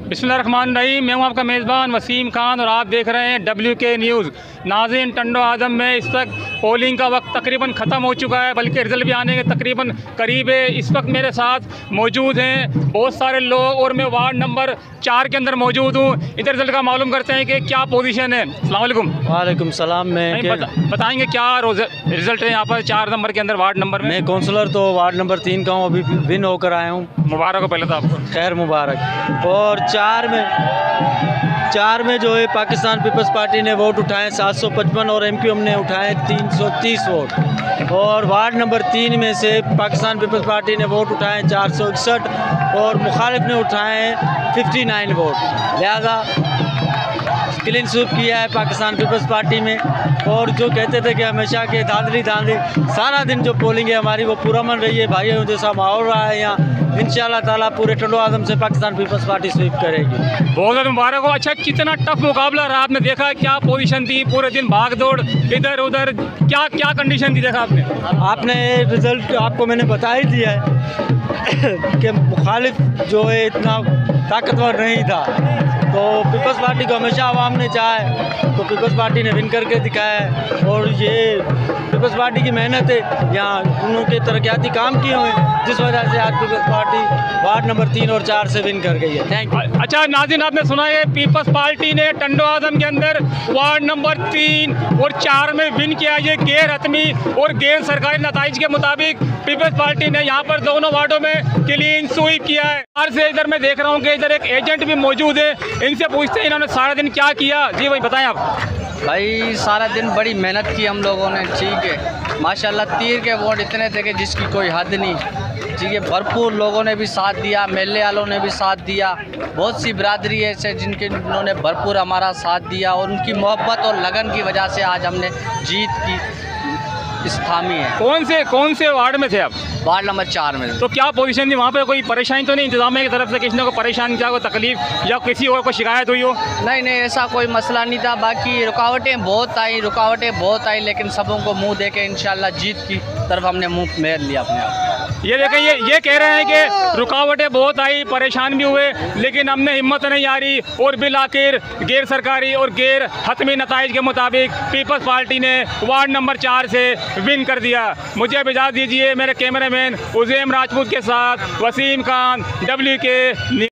बिस्मिल्लाहिर्रहमानिर्रहीम। मैं हूँ आपका मेज़बान वसीम खान और आप देख रहे हैं WK न्यूज़। नाज़रीन, टंडो आज़म में इस वक्त पोलिंग का वक्त तकरीबन ख़त्म हो चुका है, बल्कि रिज़ल्ट भी आने के तकरीबन करीब है। इस वक्त मेरे साथ मौजूद हैं बहुत सारे लोग और मैं वार्ड नंबर 4 के अंदर मौजूद हूँ। इधर रिज़ल्ट का मालूम करते हैं कि क्या पोजीशन है। अस्सलाम वालेकुम। वालेकुम सलाम। बताएँगे क्या रिज़ल्ट है यहाँ पर 4 नंबर के अंदर, वार्ड नंबर में? मैं काउंसलर तो वार्ड नंबर 3 का हूँ, अभी विन होकर आया हूँ। मुबारक हो पहले तो आपको। खैर मुबारक। और चार में जो है पाकिस्तान पीपल्स पार्टी ने वोट उठाए 755 और MQM ने उठाए 330 वोट। और वार्ड नंबर 3 में से पाकिस्तान पीपल्स पार्टी ने वोट उठाए 461 और मुखालिफ ने उठाए 59 वोट। लिहाजा क्लीन स्वीप किया है पाकिस्तान पीपल्स पार्टी में। और जो कहते थे कि हमेशा के धांधली सारा दिन जो पोलिंग है हमारी वो पूरा मन रही है। भाइयों जैसा माहौल रहा है यहाँ, इंशाअल्लाह ताला पूरे टंडो आज़म से पाकिस्तान पीपल्स पार्टी स्वीप करेगी। बहुत बहुत मुबारक हो। अच्छा, कितना टफ मुकाबला रहा? आपने देखा क्या पोजीशन थी, पूरे दिन भाग दौड़ इधर उधर, क्या क्या कंडीशन थी देखा आपने? रिज़ल्ट आपको मैंने बता ही दिया है कि मुखालिफ जो है इतना ताकतवर नहीं था, तो पीपल्स पार्टी को हमेशा आवाम ने चाहा है, तो पीपल्स पार्टी ने विन करके दिखाया है। और ये पीपल्स पार्टी की मेहनत है, यहाँ उन्होंने तरक्याती काम किए हुए हैं, जिस वजह से आज पीपल्स पार्टी वार्ड नंबर 3 और 4 से विन कर गई है। Thank you. अच्छा नाज़रीन, आपने सुना है पीपल्स पार्टी ने टंडो आज़म के अंदर वार्ड नंबर 3 और 4 में विन किया। ये गैर हतमी और गैर सरकारी नताइज के मुताबिक पीपल्स पार्टी ने यहाँ पर दोनों वार्डों में क्लीन स्वीप किया है। और से इधर मैं देख रहा हूँ कि इधर एक एजेंट भी मौजूद है, इनसे पूछते हैं इन्होंने सारा दिन क्या किया। जी भाई बताएं आप। भाई सारा दिन बड़ी मेहनत की हम लोगों ने, ठीक है। माशाल्लाह तीर के वोट इतने थे कि जिसकी कोई हद नहीं, ठीक है। भरपूर लोगों ने भी साथ दिया, मेले वालों ने भी साथ दिया, बहुत सी बिरादरी है ऐसे जिन्होंने भरपूर हमारा साथ दिया और उनकी मोहब्बत और लगन की वजह से आज हमने जीत की थामी है। कौन से वार्ड में थे आप? वार्ड नंबर 4 में। तो क्या पोजीशन थी वहाँ पे? कोई परेशानी तो नहीं इंतजामिया की तरफ से, किसी ने को परेशानी क्या, कोई तकलीफ या किसी और को शिकायत हुई हो? नहीं, ऐसा कोई मसला नहीं था। बाकी रुकावटें बहुत आई, लेकिन सबों को मुंह दे के इंशाल्लाह जीत की तरफ हमने मुंह मेल लिया अपने आप। ये देखें, ये कह रहे हैं कि रुकावटें बहुत आई, परेशान भी हुए, लेकिन हमने हिम्मत नहीं हारी और बिल आखिर गैर सरकारी और गैर हतमी नताइज के मुताबिक पीपल्स पार्टी ने वार्ड नंबर 4 से विन कर दिया। मुझे अब इजाज़त दीजिए, मेरे कैमरामैन उज़ैम राजपूत के साथ वसीम खान, WK।